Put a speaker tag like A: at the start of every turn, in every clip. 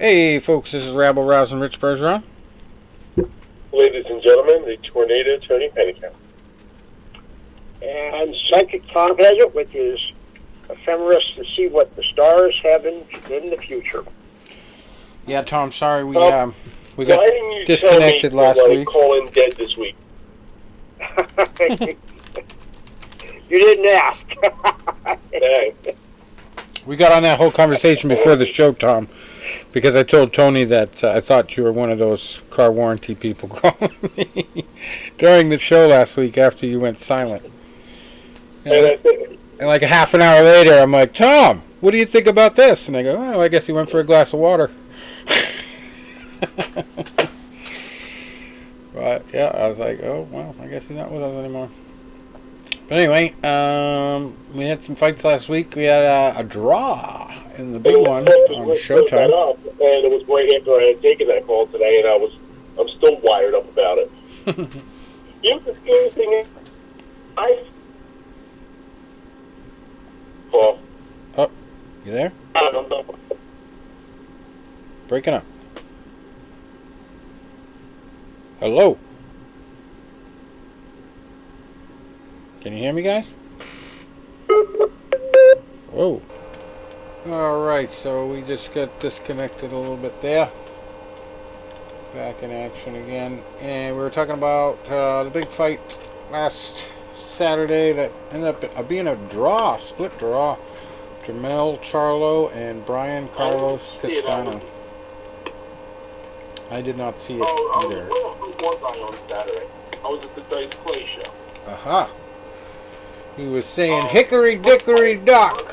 A: Hey folks, this is Rabble Rousing Rich Bergeron.
B: Ladies and gentlemen, the Tornado Tony Pennycount.
C: And Psychic Tom Haggett with his ephemeris to see what the stars have in the future.
A: Yeah, Tom, sorry we
B: why
A: got
B: didn't you
A: disconnected
B: tell me
A: last
B: to,
A: week.
B: Call in dead this week?
C: You didn't ask.
B: Dang.
A: We got on that whole conversation before the show, Tom, because I told Tony that I thought you were one of those car warranty people calling me during the show last week after you went silent. And like a half an hour later, I'm like, Tom, what do you think about this? And I go, oh, I guess he went for a glass of water. But yeah, I was like, oh, well, I guess he's not with us anymore. But anyway, we had some fights last week. We had a draw in the big one on Showtime.
B: And it was right after I had taken that call today, and I'm still wired up about it. You know the scary thing is,
A: Oh, you there? Breaking up. Hello? Can you hear me, guys? Whoa. Alright, so we just got disconnected a little bit there. Back in action again. And we were talking about the big fight last Saturday that ended up being a draw, split draw. Jamel Charlo and Brian Carlos Castano. I did not see it either.
B: On Saturday. I was at the Dice Clay show.
A: Aha. He was saying hickory dickory dock.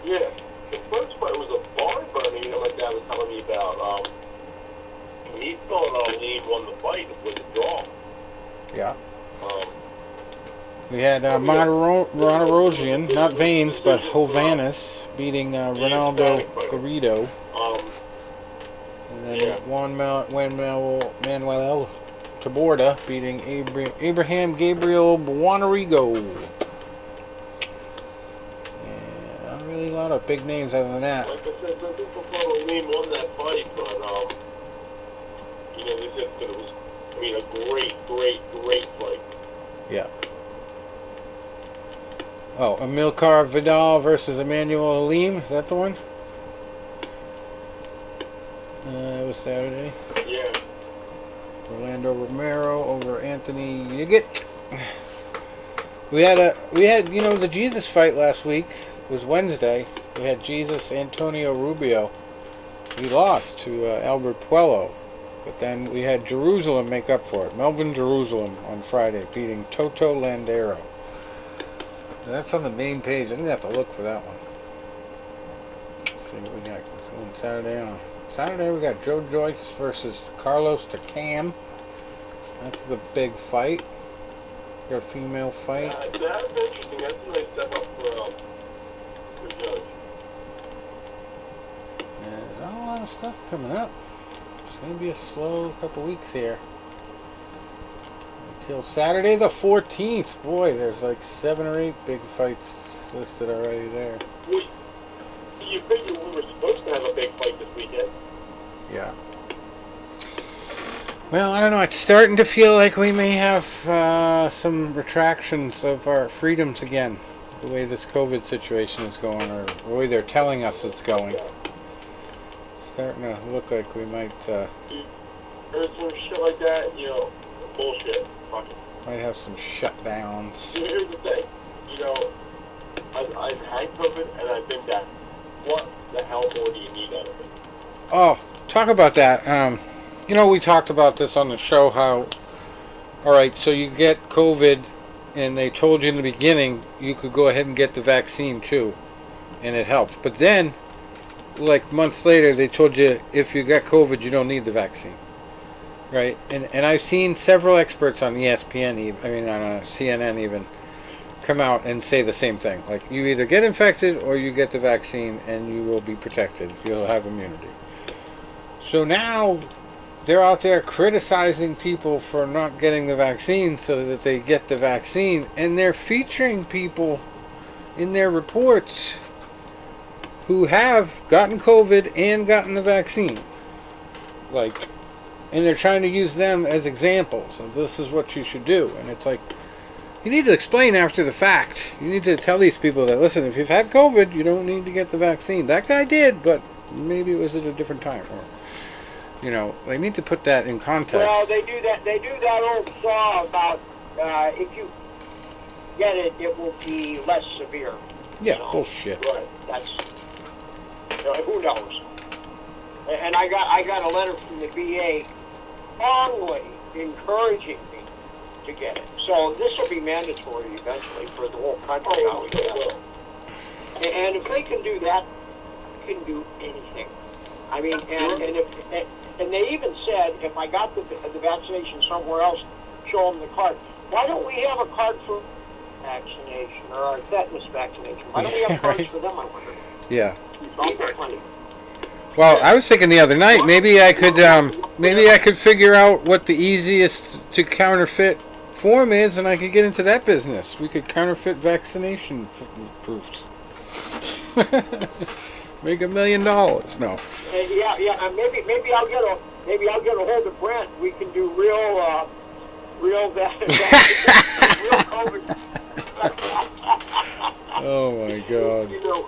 B: Yeah, the first fight was a barn burning. My dad was telling me about. He thought Lee won the fight. It was a draw.
A: Yeah. We had Monterosian, not Vanes, but Hovannes beating Ronaldo Garrido. And then Juan Manuel Taborda beating Abraham Gabriel Buonarigo. Yeah, not really a lot of big names other than that.
B: Like I said, I think before Lee won that fight, but they said that it was, a great fight.
A: Yeah. Oh, Amilcar Vidal versus Emmanuel Alim. Is that the one? It was Saturday.
B: Yeah.
A: Orlando Romero over Anthony Yigit. We had the Jesus fight last week. It was Wednesday. We had Jesus Antonio Rubio. He lost to Albert Puello. But then we had Jerusalem make up for it. Melvin Jerusalem on Friday beating Toto Landero. That's on the main page. I didn't have to look for that one. Let's see what we got. Let's go on Saturday on. Saturday we got Joe Joyce versus Carlos Takam. That's the big fight. Got a female fight.
B: That's interesting. That's a nice step up for Judge.
A: There's not a lot of stuff coming up. It's going to be a slow couple weeks here. Until Saturday the 14th. Boy, there's like 7 or 8 big fights listed already there.
B: Wait, you figure we were supposed to have a big fight this weekend?
A: Yeah. Well, I don't know. It's starting to feel like we may have some retractions of our freedoms again. The way this COVID situation is going, or the way they're telling us it's going. It's starting to look like we might...
B: There's some shit like that, bullshit.
A: Might have some shutdowns.
B: Here's the thing. I've had COVID and I've been down. What the hell more do you need out of it?
A: Oh, talk about that. We talked about this on the show, how, alright, so you get COVID, and they told you in the beginning you could go ahead and get the vaccine too, and it helped. But then, like months later, they told you if you got COVID, you don't need the vaccine. Right? And I've seen several experts on ESPN, on CNN even, come out and say the same thing. Like, you either get infected or you get the vaccine and you will be protected. You'll have immunity. So now they're out there criticizing people for not getting the vaccine so that they get the vaccine, and they're featuring people in their reports who have gotten COVID and gotten the vaccine. Like, and they're trying to use them as examples of this is what you should do. And it's like, you need to explain after the fact. You need to tell these people that, listen, if you've had COVID, you don't need to get the vaccine. That guy did, but maybe it was at a different time. Or, you know, they need to put that in context.
C: Well, they do that. They do that old saw about if you get it, it will be less severe.
A: Yeah, bullshit.
C: Right. That's who knows. And I got a letter from the VA strongly encouraging me to get it. So this will be mandatory eventually for the whole country. And if they can do that, they can do anything. I mean, and they even said if I got the vaccination somewhere else, show them the card. Why don't we have a card for vaccination or a tetanus vaccination? Why don't we have cards for them? I wonder.
A: Yeah.
C: Funny.
A: Well, I was thinking the other night maybe I could figure out what the easiest to counterfeit form is, and I could get into that business. We could counterfeit vaccination proofs. Make $1 million. No.
C: Yeah. Maybe I'll get a hold of Brent. We can do real COVID.
A: Oh my God.
B: You know,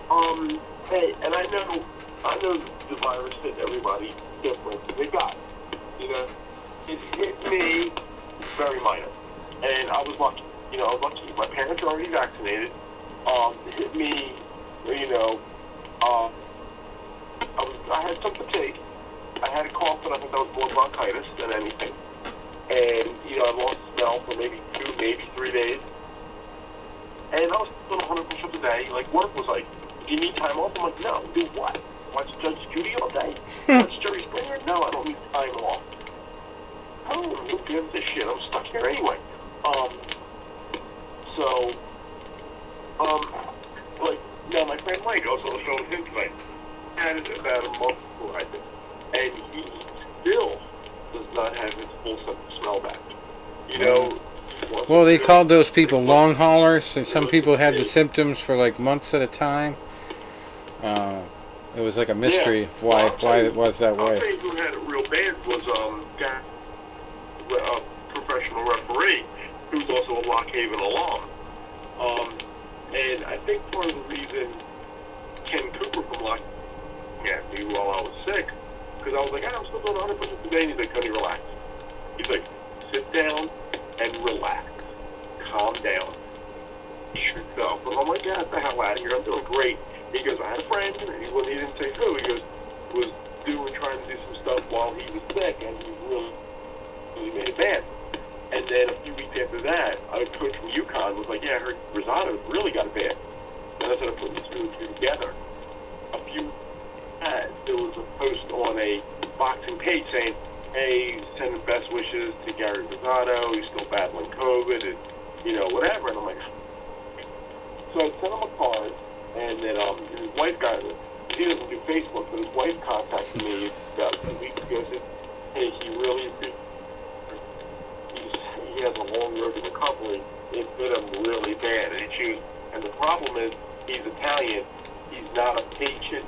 B: hey, and I know the virus hit everybody different. It got, you know, it hit me very minor, and I was lucky. You know, I was lucky. My parents are already vaccinated. It hit me, you know, I had some fatigue. I had a cough, and I think that was more bronchitis than anything. And, you know, I lost smell for maybe 2, maybe 3 days. And I was doing 100 push-ups a day. Like, work was like, do you need time off? I'm like, no. Do what? Watch Judge Judy all day? Watch Jerry Springer? No, I don't need time off. Oh, who gives a shit? I'm stuck here anyway. Like, now my friend Mike also showed him tonight. Had it about a month before, I think. And he still does not have his full sense of smell back. You know?
A: Well, they called those people long haulers, and some people had the symptoms for like months at a time. It was like a mystery of why it was that way.
B: I'll tell you who had it real bad was a professional referee who's also a Lock Haven alum. And I think part of the reason Ken Cooper from Lock Haven at me while I was sick, because I was like, I'm still doing 100% today, and he's like, Tony, relax. He's like, sit down and relax. Calm down. Yourself. And I'm like, yeah, get the hell out of here. I'm doing great. He goes, I had a friend, and he didn't say who. He goes, was trying to do some stuff while he was sick, and he really made it bad. And then a few weeks after that, a coach from UConn was like, yeah, I heard Rosado really got it bad. And I started putting these two and two together. There was a post on a boxing page saying, hey, sending best wishes to Gary Rosado, he's still battling COVID, and, you know, whatever. And I'm like, so I sent him a card, and then his wife got it. He doesn't do Facebook, but his wife contacted me about 2 weeks ago and said, hey, he has a long road to recovery. It hit him really bad. And the problem is, he's Italian. He's not a patient.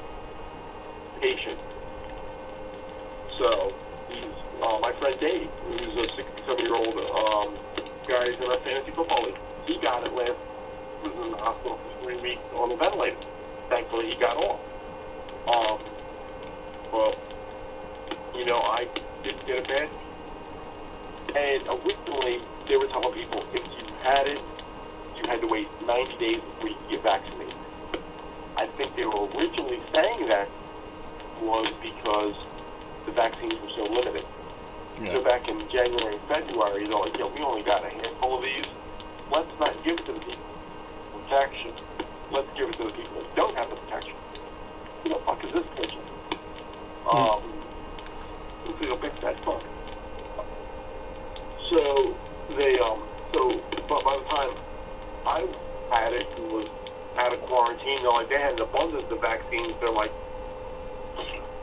B: So, he's, my friend Dave, who's a 67-year-old guy who's in a fantasy football league, he got it was in the hospital for 3 weeks on the ventilator. Thankfully, he got off. Well, you know, I didn't get it bad. And originally, they were telling people, if you had it, you had to wait 90 days before you could get vaccinated. I think they were originally saying that was because the vaccines were so limited. Yeah. So back in January and February, they're like, we only got a handful of these. Let's not give it to the people with protection. Let's give it to the people that don't have the protection. Who the fuck is this patient? They'll pick that fuck. So but by the time I had it and was out of quarantine, they had an abundance of vaccines. They're like,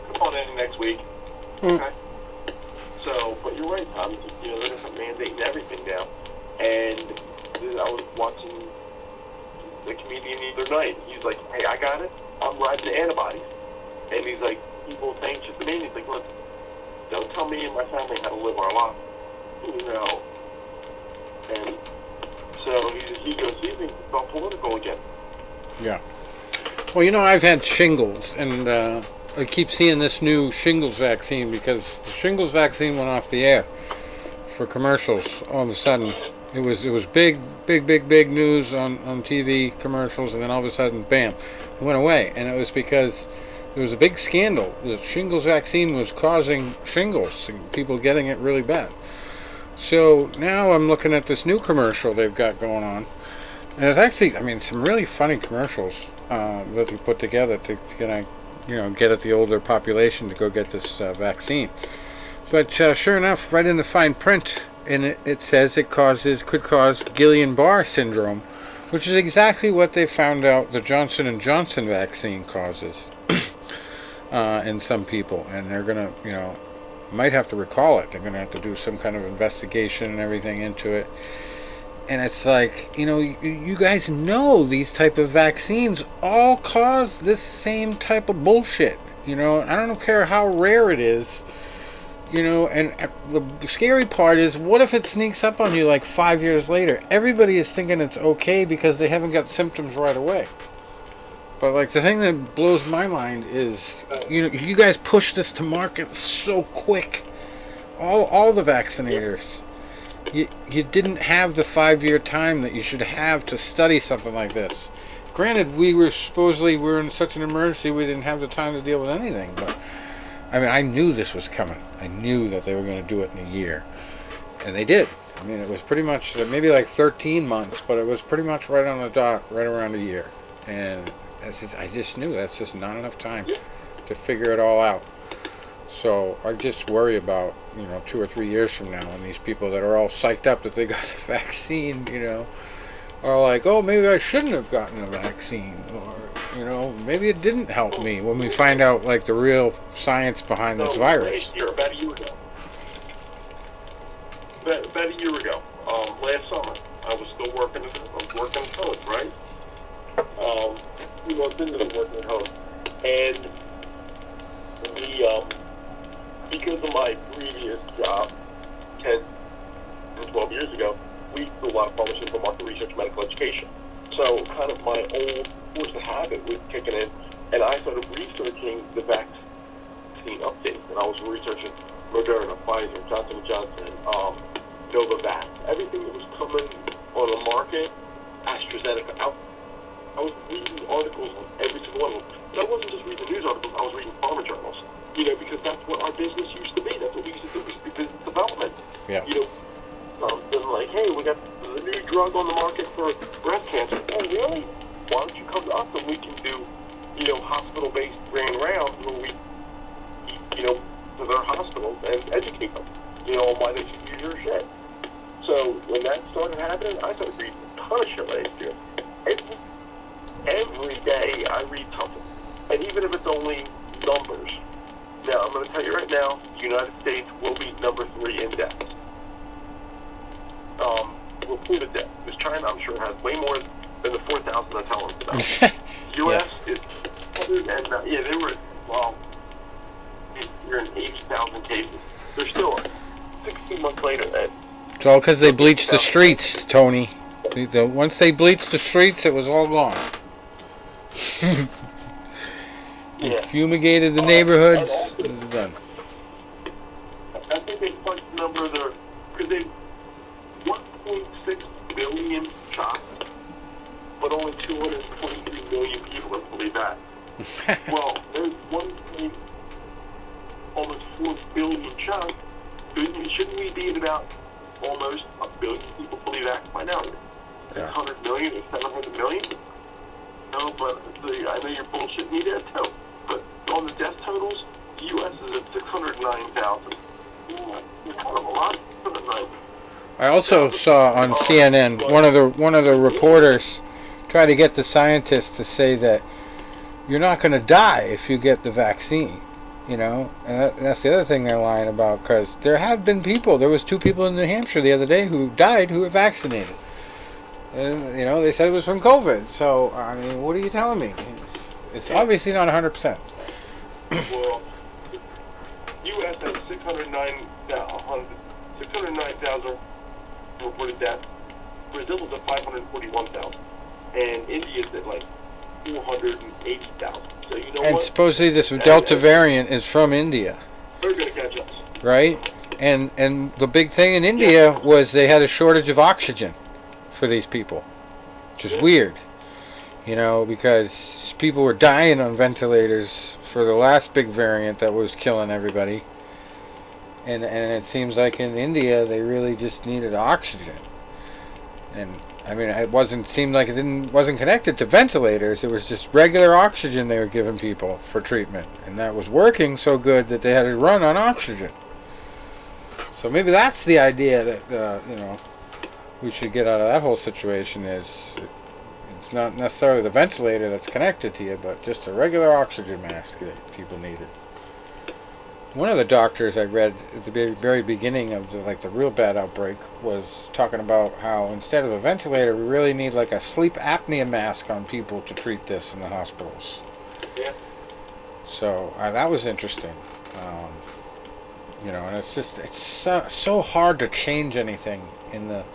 B: come on in next week. Okay. So, but you're right, Tom. You know, they're just mandating everything now. And I was watching the comedian the other night. He's like, hey, I got it. I'm riding the antibodies. And he's like, people think just to me, and he's like, look, don't tell me and my family how to live our life. No. And so he goes, he thinks it's all political again.
A: Yeah. Well, you know, I've had shingles, and I keep seeing this new shingles vaccine because the shingles vaccine went off the air for commercials all of a sudden. It was big news on TV commercials, and then all of a sudden, bam, it went away. And it was because there was a big scandal. The shingles vaccine was causing shingles, and people getting it really bad. So now I'm looking at this new commercial they've got going on. And it's actually, I mean, some really funny commercials that they put together to get at the older population to go get this vaccine. But sure enough, right in the fine print, it says it could cause Guillain-Barré syndrome, which is exactly what they found out the Johnson & Johnson vaccine causes in some people. And they're going to, might have to recall it. They're going to have to do some kind of investigation and everything into it. And it's like, you guys know these type of vaccines all cause this same type of bullshit. I don't care how rare it is. And the scary part is, what if it sneaks up on you like 5 years later? Everybody is thinking it's okay because they haven't got symptoms right away. But like the thing that blows my mind is, you guys push this to market so quick. All the vaccinators. You didn't have the 5-year time that you should have to study something like this. Granted, we were in such an emergency we didn't have the time to deal with anything, but I mean, I knew this was coming. I knew that they were going to do it in a year. And they did. I mean, it was pretty much, maybe like 13 months, but it was pretty much right on the dot, right around a year. And I just knew that's just not enough time to figure it all out. So I just worry about, 2 or 3 years from now, and these people that are all psyched up that they got the vaccine, are like, oh, maybe I shouldn't have gotten a vaccine, or, maybe it didn't help me, when we find out, like, the real science behind this virus.
B: About a year ago. About a year ago, last summer, I was still working at home, right? We worked into the working at home, and because of my previous job, 10 or 12 years ago, we do a lot of pharmaceutical market research, medical education. So kind of my old force of habit was kicking in, and I started researching the vaccine updates. And I was researching Moderna, Pfizer, Johnson & Johnson, Novavax, everything that was coming on the market, AstraZeneca. I was reading articles on every single one of them. But I wasn't just reading news articles, I was reading pharma journals. Because that's what our business used to be. That's what we used to do, was business development.
A: Yeah.
B: Something like, hey, we got the new drug on the market for breast cancer. Oh, really? Why don't you come to us and we can do, hospital-based ran rounds where we, to their hospitals and educate them, on why they should use your shit. So when that started happening, I started reading a ton of shit last year. Every day I read something. And even if it's only numbers. Now, I'm going to tell you right now, the United States will be number 3 in death. Reported death. Because China, I'm sure, has way more than the 4,000 they're telling us about. U.S. is 100 and, they were, you're in 80,000 cases. They're still 16 months later.
A: It's all because they bleached the streets, Tony. Once they bleached the streets, it was all gone. Fumigated the neighborhoods. It was done.
B: I think they punched the number there because they 1.6 billion shots, but only 223 million people would believe that. Well, there's almost 4 billion shots. Shouldn't we be at about almost 1 billion people believe that by now? 600 million or 700 million? No, but I know you're bullshitting me there too. But on the death totals, the U.S. is at 609,000. It's kind of a lot. 609.
A: I also saw on CNN one of the reporters try to get the scientists to say that you're not going to die if you get the vaccine. And that's the other thing they're lying about, because there have been people. There was 2 people in New Hampshire the other day who died who were vaccinated. And, they said it was from COVID. So, I mean, what are you telling me? It's obviously not 100%.
B: Well, the U.S. has 609,000 reported deaths. Brazil is at 541,000, and India's at like 480,000. So you know
A: And
B: what?
A: supposedly this Delta variant is from India,
B: They're going to catch us.
A: right? And the big thing in India was they had a shortage of oxygen for these people, which is weird, you know, because people were dying on ventilators for the last big variant that was killing everybody. And it seems like in India they really just needed oxygen. And I mean, it wasn't connected to ventilators. It was just regular oxygen they were giving people for treatment, and that was working so good that they had to run on oxygen. So maybe that's the idea that you know, we should get out of that whole situation. Is it's not necessarily the ventilator that's connected to you, but just a regular oxygen mask that people needed. One of the doctors I read at the very beginning of the real bad outbreak was talking about how instead of a ventilator, we really need like a sleep apnea mask on people to treat this in the hospitals.
B: Yeah.
A: So that was interesting. You know, and it's so hard to change anything in the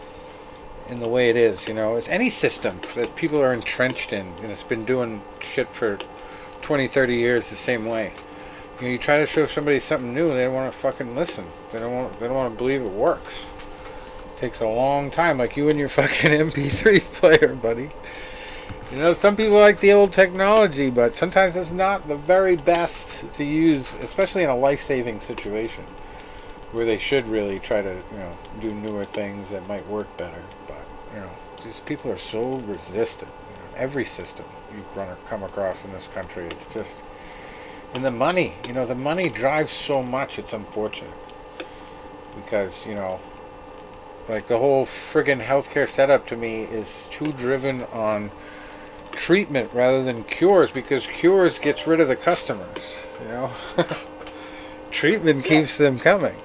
A: way it is. You know, it's any system that people are entrenched in, and it's been doing shit for 20, 30 years the same way. You know, you try to show somebody something new, and they don't want to fucking listen. They don't want to believe it works. It takes a long time, like you and your fucking MP3 player, buddy. You know, some people like the old technology, but sometimes it's not the very best to use, especially in a life-saving situation, where they should really try to, you know, do newer things that might work better. But, you know, these people are so resistant. You know, every system you come across in this country, it's just... And the money, you know, the money drives so much, it's unfortunate. Because, you know, like the whole friggin' healthcare setup to me is too driven on treatment rather than cures, because cures gets rid of the customers, you know. Treatment keeps them coming.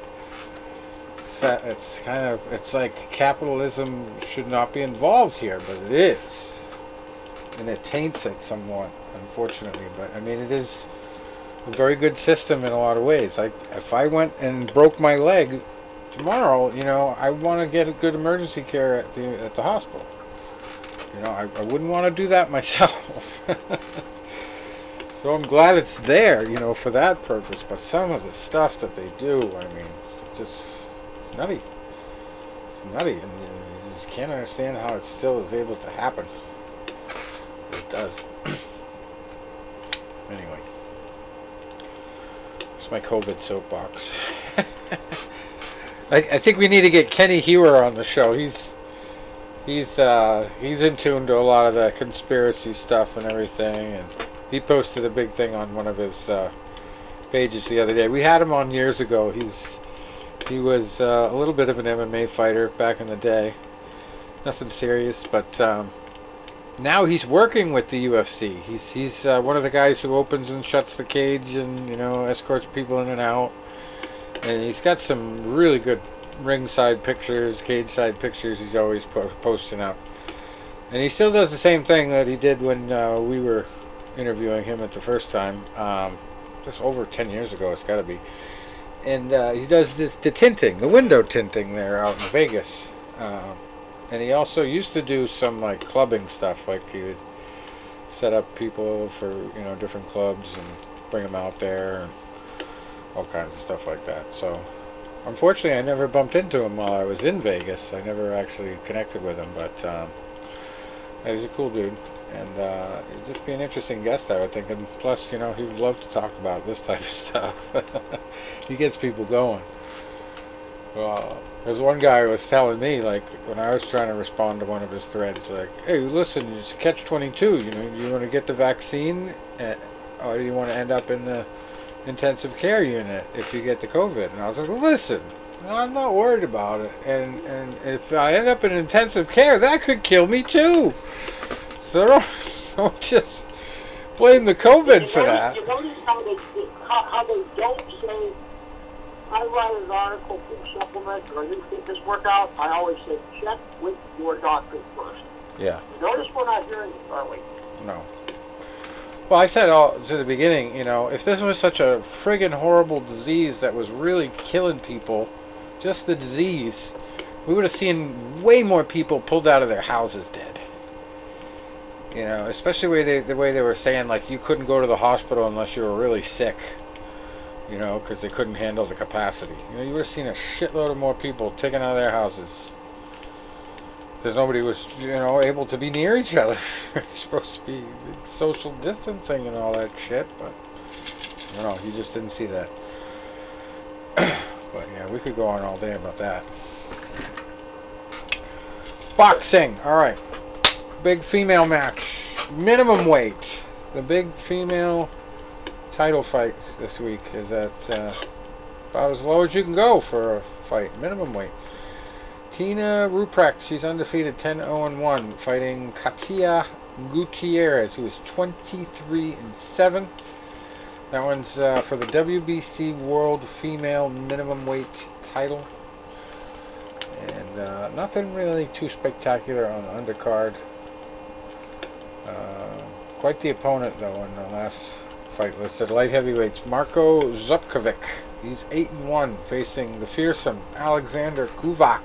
A: It's like capitalism should not be involved here, but it is. And it taints it somewhat, unfortunately. But, I mean, it is... a very good system in a lot of ways. Like if I went and broke my leg tomorrow, you know, I want to get a good emergency care at the hospital. You know, I wouldn't want to do that myself. So I'm glad it's there, you know, for that purpose. But some of the stuff that they do, I mean, it's nutty. It's nutty, and you just can't understand how it still is able to happen. It does. Anyway. It's my COVID soapbox. I think we need to get Kenny Hewer on the show. He's in tune to a lot of the conspiracy stuff and everything, and he posted a big thing on one of his pages the other day. We had him on years ago. He was a little bit of an MMA fighter back in the day. Nothing serious, but now he's working with the UFC. He's one of the guys who opens and shuts the cage and, you know, escorts people in and out. And he's got some really good ringside pictures, cage side pictures he's always posting up. And he still does the same thing that he did when we were interviewing him at the first time. Just over 10 years ago, it's got to be. And he does the tinting, the window tinting there out in Vegas. And he also used to do some like clubbing stuff, like he would set up people for, you know, different clubs and bring them out there and all kinds of stuff like that. So unfortunately I never bumped into him while I was in Vegas. I never actually connected with him, but he's a cool dude, and he'd just be an interesting guest, I would think. And plus, you know, he would love to talk about this type of stuff. He gets people going. Well, there's one guy who was telling me, like, when I was trying to respond to one of his threads, like, hey, listen, it's catch-22, you know, do you want to get the vaccine, or do you want to end up in the intensive care unit if you get the COVID? And I was like, listen, I'm not worried about it, and if I end up in intensive care, that could kill me too. So don't just blame the COVID for that.
C: You notice how they don't say, I write an article for supplement or a new fitness workout, I always say check with your doctor first.
A: Yeah.
C: Notice we're not hearing it, are we?
A: No. Well, I said all to the beginning, if this was such a friggin' horrible disease that was really killing people, just the disease, we would have seen way more people pulled out of their houses dead. Especially the way they were saying, like, you couldn't go to the hospital unless you were really sick, because they couldn't handle the capacity. You would have seen a shitload of more people taken out of their houses. Because nobody was, able to be near each other. It's supposed to be social distancing and all that shit, but you just didn't see that. But yeah, we could go on all day about that. Boxing, all right. Big female match, minimum weight. The big female title fight this week is at about as low as you can go for a fight, minimum weight. Tina Ruprecht, she's undefeated, 10-0-1, fighting Katia Gutierrez, who is 23-7. That one's for the WBC World Female Minimum Weight title. And nothing really too spectacular on the undercard. Quite the opponent, though, in the last fight listed. Light heavyweights, Marko Zupkovic. He's 8-1, facing the fearsome Alexander Kuvak,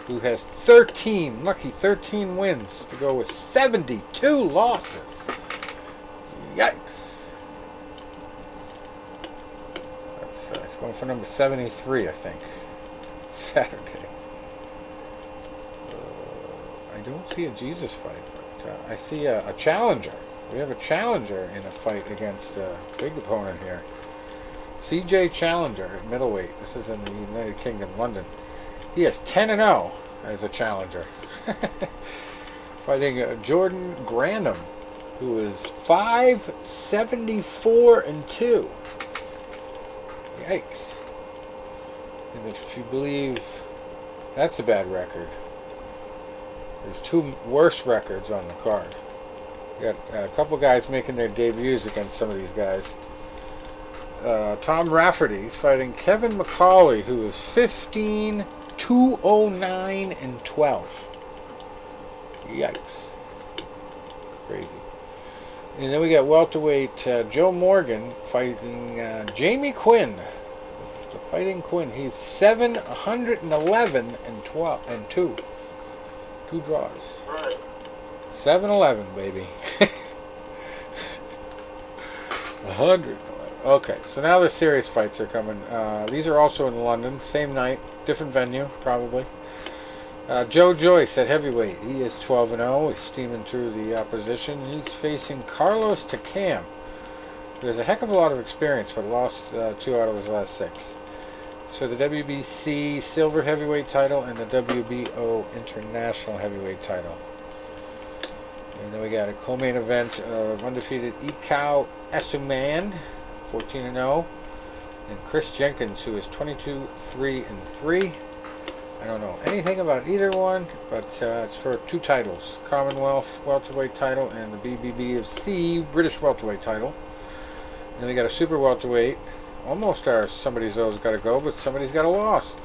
A: who has 13 wins to go with 72 losses. Yikes. It's going for number 73, I think. Saturday. I don't see a Jesus fight, but I see a challenger. We have a challenger in a fight against a big opponent here. CJ Challenger at middleweight. This is in the United Kingdom, London. He is 10-0 as a challenger. Fighting Jordan Granum, who is 5-74-2. Yikes. And if you believe that's a bad record, there's two worse records on the card. You got a couple guys making their debuts against some of these guys. Tom Rafferty's fighting Kevin McCauley, who is 15-209-12. Yikes. Crazy. And then we got welterweight Joe Morgan fighting Jamie Quinn. The Fighting Quinn. He's 7-111-2. 2 draws.
B: Right.
A: 7-11, baby. 100. Okay, so now the serious fights are coming. These are also in London, same night, different venue, probably. Joe Joyce at heavyweight. He is 12-0. He's steaming through the opposition. He's facing Carlos Takam, who has a heck of a lot of experience, but lost 2 out of his last 6. It's for the WBC Silver Heavyweight title and the WBO International Heavyweight title. And then we got a co-main event of undefeated Ikao Asuman, 14-0, and Chris Jenkins, who is 22-3-3. I don't know anything about either one, but it's for 2 titles: Commonwealth welterweight title and the BBBFC British welterweight title. And then we got a super welterweight. Almost somebody's always got to go, but somebody's got a loss.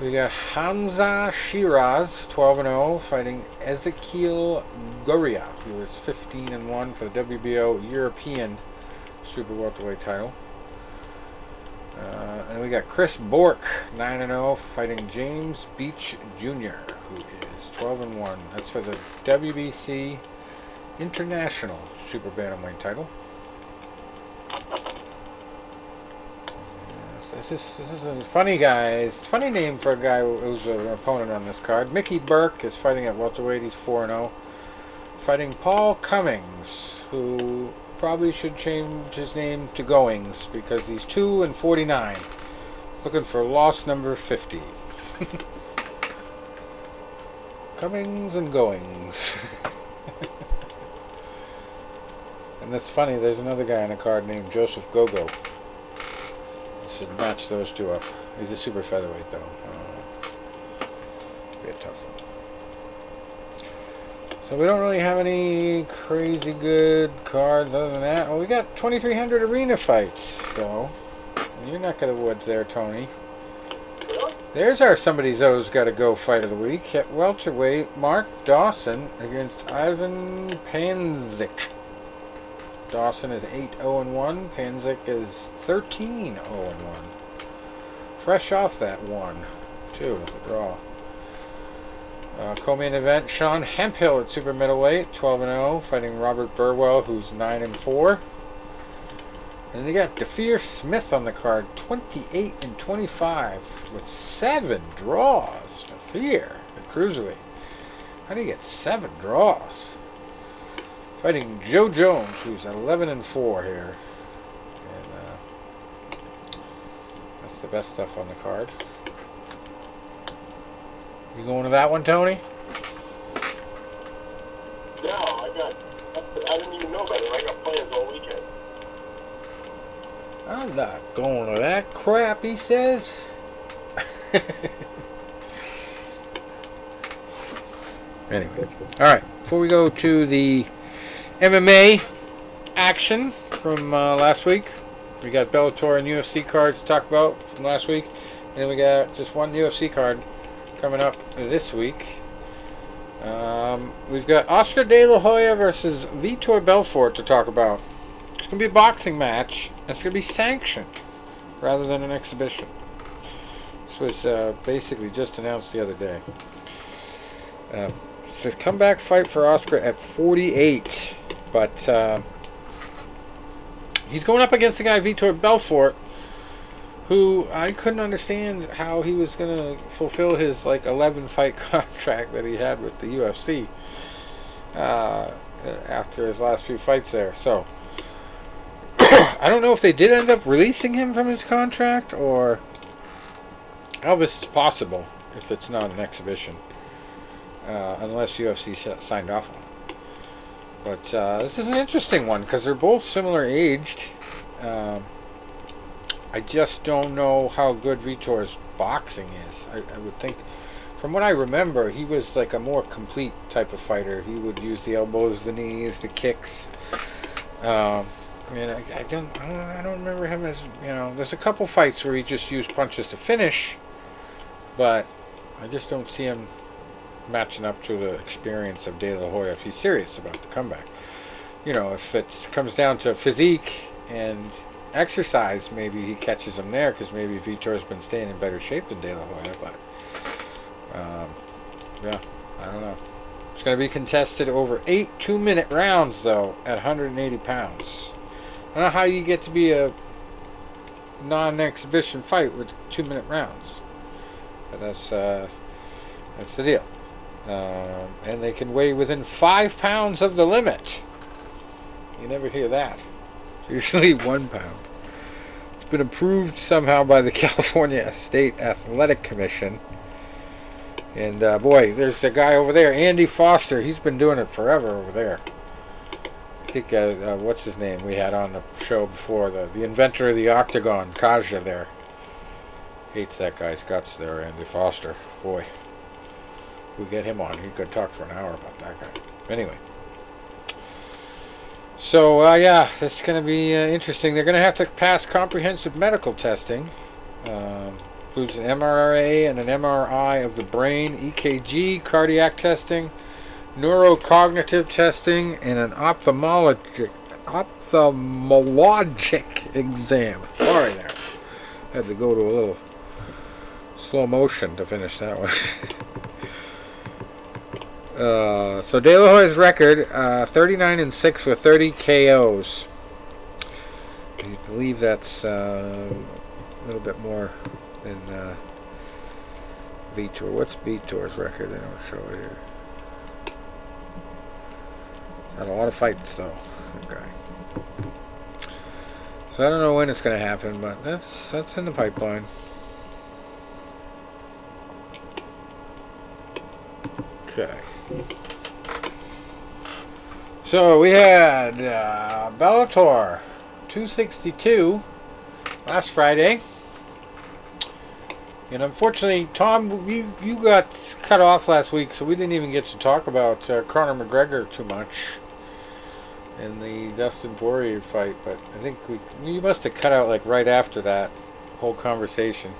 A: We got Hamza Shiraz, 12-0, fighting Ezekiel Guria, who is 15-1 for the WBO European Super Welterweight title. And we got Chris Bork, 9-0, fighting James Beach Jr., who is 12-1. That's for the WBC International Super Bantamweight title. This is a funny guy. Funny name for a guy who's an opponent on this card. Mickey Burke is fighting at welterweight. He's 4-0. Fighting Paul Cummings, who probably should change his name to Goings because he's 2-49. Looking for loss number 50. Cummings and Goings. And that's funny. There's another guy on the card named Joseph Gogo. Should match those 2 up. He's a super featherweight, though. Be a tough one. So we don't really have any crazy good cards other than that. Oh, we got 2,300 arena fights, though. In your neck of the woods there, Tony. There's our Somebody's O's Gotta Go fight of the week. At welterweight, Mark Dawson against Ivan Panzik. Dawson is 8-0-1. Panzik is 13-0-1. Fresh off that one, too, the draw. Co-main event, Sean Hemphill at super middleweight, 12-0, fighting Robert Burwell, who's 9-4. And they got DeFeer Smith on the card, 28-25, with 7 draws. DeFeer at cruiserweight. How do you get 7 draws? Fighting Joe Jones, who's 11-4 here. And that's the best stuff on the card. You going to that one, Tony?
B: No, I didn't even know about it. I got plans all weekend.
A: I'm not going to that crap, he says. Anyway, alright, before we go to the MMA action from last week, we got Bellator and UFC cards to talk about from last week, and then we got just one UFC card coming up this week. We've got Oscar De La Hoya versus Vitor Belfort to talk about. It's going to be a boxing match. It's going to be sanctioned rather than an exhibition. This was basically just announced the other day. It's a comeback fight for Oscar at 48. But he's going up against the guy Vitor Belfort, who I couldn't understand how he was going to fulfill his 11 fight contract that he had with the UFC after his last few fights there. So I don't know if they did end up releasing him from his contract or how this is possible if it's not an exhibition, unless UFC signed off on it. But this is an interesting one because they're both similar aged. I just don't know how good Vitor's boxing is. I would think, from what I remember, he was like a more complete type of fighter. He would use the elbows, the knees, the kicks. I don't remember him as, there's a couple fights where he just used punches to finish, but I just don't see him matching up to the experience of De La Hoya if he's serious about the comeback. If it comes down to physique and exercise, maybe he catches him there because maybe Vitor's been staying in better shape than De La Hoya, but yeah, I don't know. It's going to be contested over 8 2-minute rounds, though, at 180 pounds. I don't know how you get to be a non-exhibition fight with 2-minute rounds, but that's the deal. And they can weigh within 5 pounds of the limit. You never hear that. It's usually 1 pound. It's been approved somehow by the California State Athletic Commission. And boy, there's the guy over there, Andy Foster. He's been doing it forever over there. I think, what's his name we had on the show before, the inventor of the Octagon, Kaja there. Hates that guy's guts there, Andy Foster. Boy, we get him on. He could talk for an hour about that guy. Anyway. So, yeah, this is going to be interesting. They're going to have to pass comprehensive medical testing. Includes an MRA and an MRI of the brain, EKG, cardiac testing, neurocognitive testing, and an ophthalmologic exam. Sorry there. Had to go to a little slow motion to finish that one. So De La Hoya's record, 39-6 with 30 KOs. I believe that's a little bit more than Vitor. What's Vitor's record? They don't show it here. Had a lot of fights though. Okay. So I don't know when it's going to happen, but that's in the pipeline. Okay. So we had Bellator 262 last Friday. And unfortunately, Tom, you got cut off last week, so we didn't even get to talk about Conor McGregor too much in the Dustin Poirier fight. But I think you must have cut out right after that whole conversation,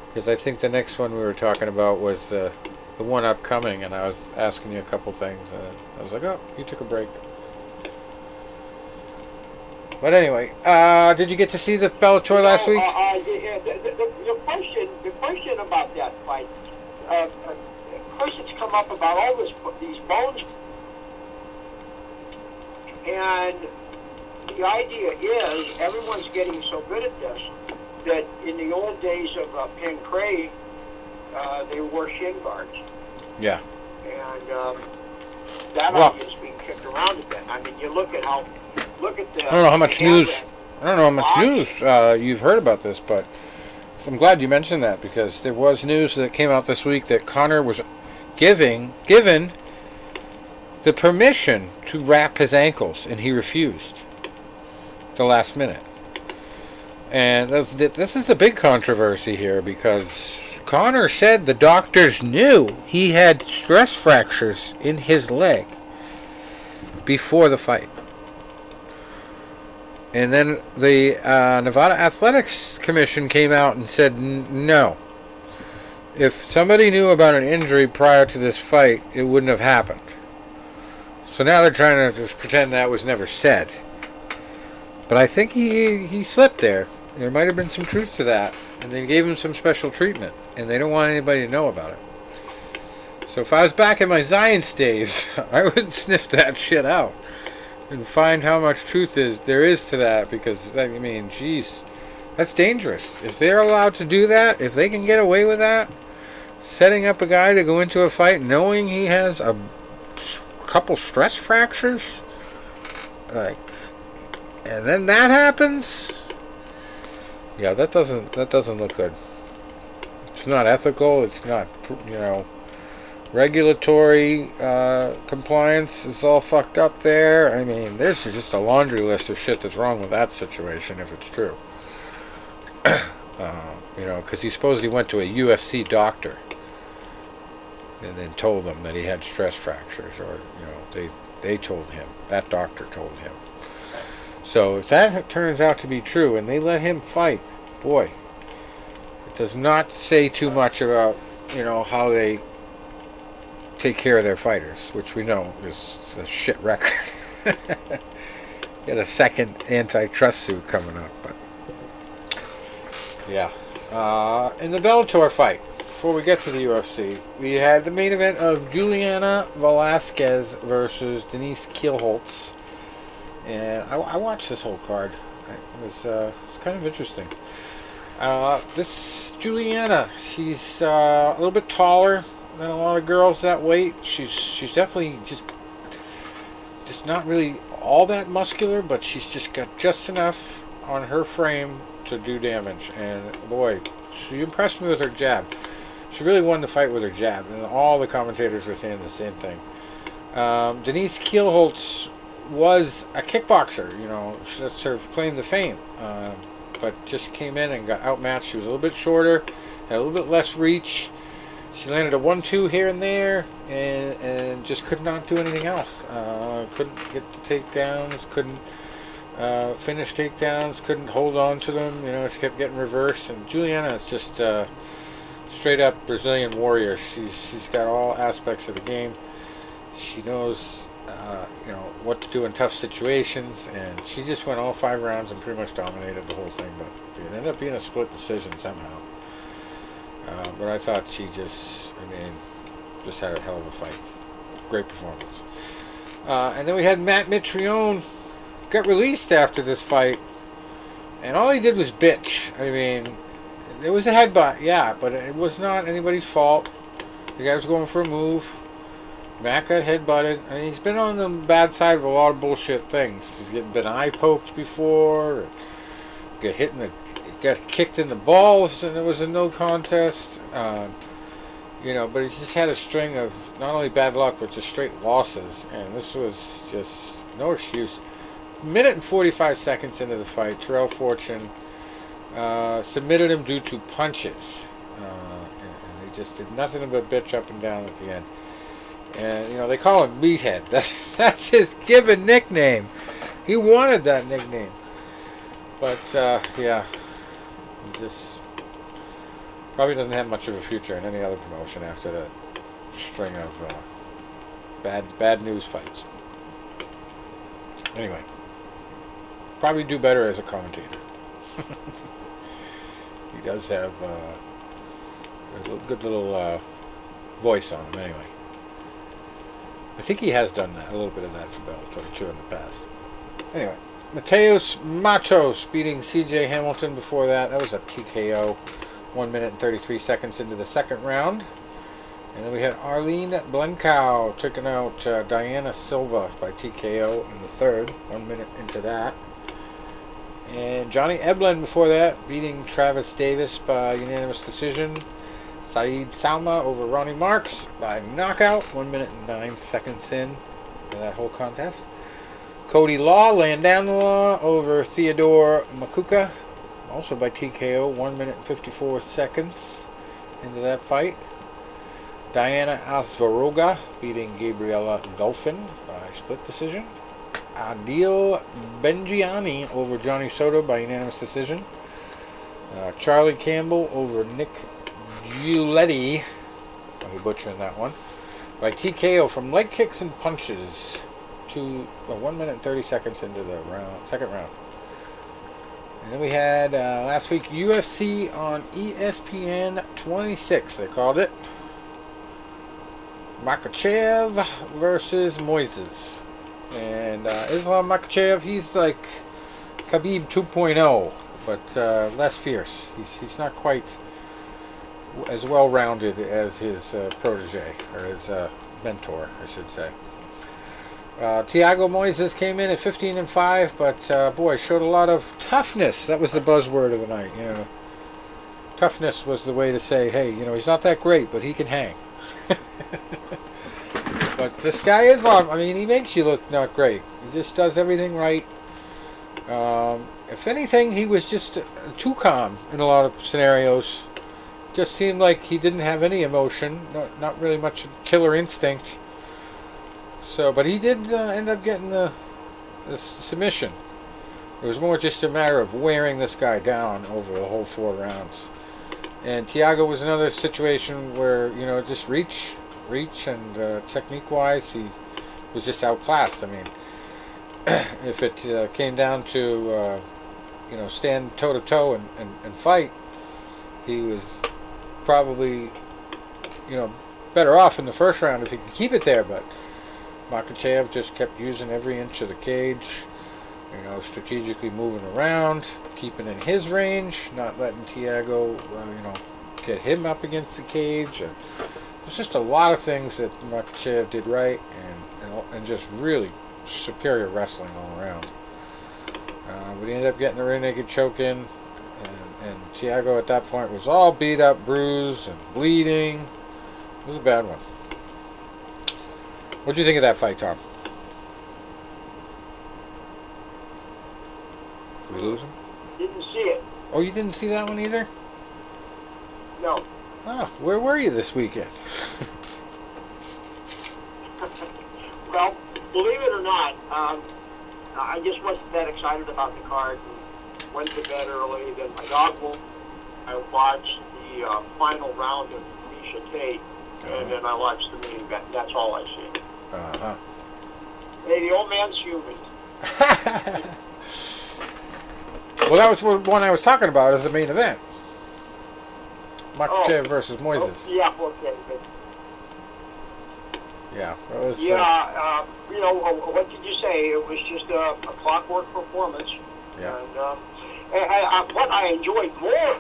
A: because I think the next one we were talking about was the one upcoming, and I was asking you a couple things, and I was like, oh, you took a break. But anyway, did you get to see the Bellator last week?
C: The question about that fight, of course, it's come up about all these bones, and the idea is everyone's getting so good at this that in the old days of Pancrase, they wore shin guards.
A: Yeah.
C: And that idea is being kicked around a bit. I mean, you look at the.
A: I don't know how much news. I don't know how much news you've heard about this, but I'm glad you mentioned that because there was news that came out this week that Conor was given the permission to wrap his ankles, and he refused at the last minute. And this is the big controversy here because Conor said the doctors knew he had stress fractures in his leg before the fight. And then the Nevada Athletics Commission came out and said no. If somebody knew about an injury prior to this fight, it wouldn't have happened. So now they're trying to just pretend that was never said. But I think he slipped there. There might have been some truth to that. And they gave him some special treatment. And they don't want anybody to know about it. So if I was back in my Zions days, I would sniff that shit out. And find how much truth there is to that. Because, I mean, geez, that's dangerous. If they're allowed to do that, if they can get away with that, setting up a guy to go into a fight knowing he has a couple stress fractures, and then that happens, yeah, that doesn't look good. It's not ethical. It's not, regulatory compliance is all fucked up there. I mean, there's just a laundry list of shit that's wrong with that situation if it's true. Because he supposedly went to a UFC doctor and then told them that he had stress fractures, or they told him, that doctor told him. So if that turns out to be true and they let him fight, boy, it does not say too much about how they take care of their fighters, which we know is a shit record. Get a second antitrust suit coming up, but yeah. In the Bellator fight, before we get to the UFC, we had the main event of Juliana Velasquez versus Denise Kielholtz, and I watched this whole card. It was kind of interesting. This Juliana, she's a little bit taller than a lot of girls that weight. She's definitely just not really all that muscular, but she's just got just enough on her frame to do damage. And boy, she impressed me with her jab. She really won the fight with her jab, and all the commentators were saying the same thing. Denise Kielholtz was a kickboxer, that's her claim to fame, but just came in and got outmatched. She was a little bit shorter, had a little bit less reach. She landed a 1-2 here and there, and just could not do anything else. Couldn't get the takedowns, couldn't finish takedowns, couldn't hold on to them. She kept getting reversed. And Juliana is just straight up Brazilian warrior. She's got all aspects of the game. She knows what to do in tough situations, and she just went all 5 rounds and pretty much dominated the whole thing. But it ended up being a split decision somehow. But I thought she just had a hell of a fight. Great performance. And then we had Matt Mitrione got released after this fight, and all he did was bitch. I mean, it was a headbutt, yeah, but it was not anybody's fault. The guy was going for a move. Matt got headbutted. I mean, he's been on the bad side of a lot of bullshit things. He's been eye poked before, got kicked in the balls, and it was a no contest. But he just had a string of not only bad luck, but just straight losses, and this was just no excuse. Minute and 45 seconds into the fight, Terrell Fortune submitted him due to punches, and he just did nothing but bitch up and down at the end. And they call him Meathead. That's his given nickname. He wanted that nickname, but yeah. He just probably doesn't have much of a future in any other promotion after that string of bad news fights. Anyway, probably do better as a commentator. He does have a good little voice on him, anyway. I think he has done a little bit of that for Bellator too in the past. Anyway, Mateus Matos beating C.J. Hamilton before that. That was a TKO. 1 minute and 33 seconds into the second round. And then we had Arlene Blencow taking out Diana Silva by TKO in the third. 1 minute into that. And Johnny Eblen before that beating Travis Davis by unanimous decision. Saeed Salma over Ronnie Marks by knockout. 1 minute and 9 seconds in to that whole contest. Cody Law laying down the law over Theodore Makuka, also by TKO. 1 minute and 54 seconds into that fight. Diana Asvaroga beating Gabriela Golfin by split decision. Adil Benjiani over Johnny Soto by unanimous decision. Charlie Campbell over Nick Giuletti, I'm butchering that one, by TKO from leg kicks and punches. 1 minute and 30 seconds into the second round. And then we had last week UFC on ESPN 26, they called it. Makchaev versus Moises. And Islam Makchaev, he's like Khabib 2.0, but less fierce. He's not quite as well-rounded as his protege, or his mentor, I should say. Thiago Moises came in at 15-5, but boy, showed a lot of toughness. That was the buzzword of the night. You know, toughness was the way to say, hey, you know, he's not that great, but he can hang. But this guy Islam, I mean, he makes you look not great. He just does everything right. If anything, he was just too calm in a lot of scenarios. Just seemed like he didn't have any emotion, not really much killer instinct. So, but he did end up getting the submission. It was more just a matter of wearing this guy down over the whole 4 rounds. And Thiago was another situation where, you know, just reach, and technique-wise, he was just outclassed. I mean, if it came down to, you know, stand toe-to-toe and fight, he was probably, you know, better off in the first round if he could keep it there, but Makhachev just kept using every inch of the cage, you know, strategically moving around, keeping in his range, not letting Thiago, you know, get him up against the cage. There's just a lot of things that Makhachev did right, and just really superior wrestling all around. But he ended up getting a rear naked choke in, and Thiago at that point was all beat up, bruised, and bleeding. It was a bad one. What do you think of that fight, Tom? Did we lose him?
C: Didn't see it.
A: Oh, you didn't see that one either?
C: No.
A: Oh, where were you this weekend?
C: Well, believe it or not, I just wasn't that excited about the card. And went to bed early. Then my dog woke. I watched the final round of Misha Tate, and then I watched the main event. That's all I see.
A: Uh-huh.
C: Hey, the old man's human.
A: Well, that was the one I was talking about as the main event. Makhachev versus Moises.
C: Yeah, okay.
A: Yeah, it was.
C: Yeah, you know, what did you say? It was just a clockwork performance.
A: Yeah.
C: And what I enjoyed more